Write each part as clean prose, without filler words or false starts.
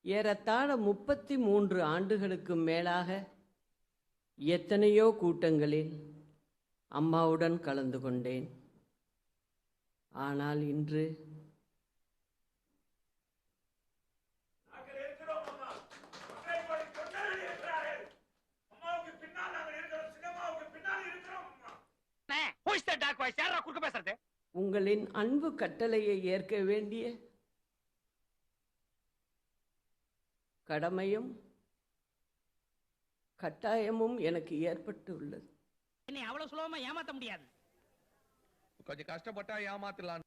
ஏறத்தாழ 33 ஆண்டுகளுக்கு மேலாக எத்தனையோ கூட்டங்களில் அம்மாவுடன் கலந்து கொண்டேன். ஆனால் இன்று உங்களின் அன்பு கட்டளையை ஏற்க வேண்டிய கடமையும் கட்டாயமும் எனக்கு ஏற்பட்டு உள்ளது. என்னை அவ்வளவு சுலபமா ஏமாத்த முடியாது. கொஞ்சம் கஷ்டப்பட்டா ஏமாத்தலாம்.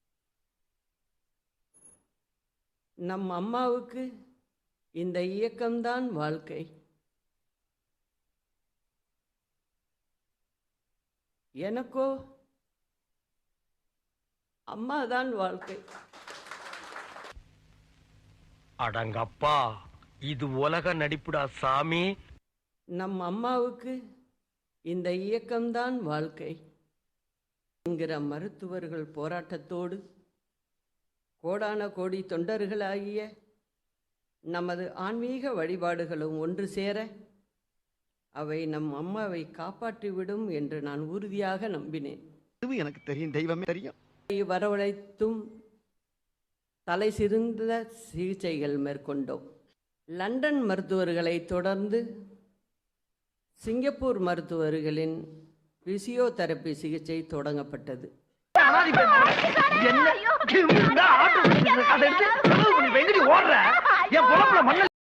நம் அம்மாவுக்கு இந்த இயக்கம்தான் வாழ்க்கை. எனக்கோ அம்மாதான் வாழ்க்கை. அடங்கப்பா, இது உலக நடிப்புடா சாமி. நம் அம்மாவுக்கு இந்த இயக்கம்தான் வாழ்க்கை என்கிற மருத்துவர்கள் போராட்டத்தோடு கோடான கோடி தொண்டர்களாகிய நமது ஆன்மீக வழிபாடுகளும் ஒன்று சேர அவை நம் அம்மாவை காப்பாற்றிவிடும் என்று நான் உறுதியாக நம்பினேன். எனக்கு தெரியும், தெய்வமே தெரியும். வரவழைத்தும் தலை சிறந்த சிகிச்சைகள் மேற்கொண்டோம். லண்டன் மருத்துவர்களை தொடர்ந்து சிங்கப்பூர் மருத்துவர்களின் பிசியோதெரப்பி சிகிச்சை தொடங்கப்பட்டது. என்ன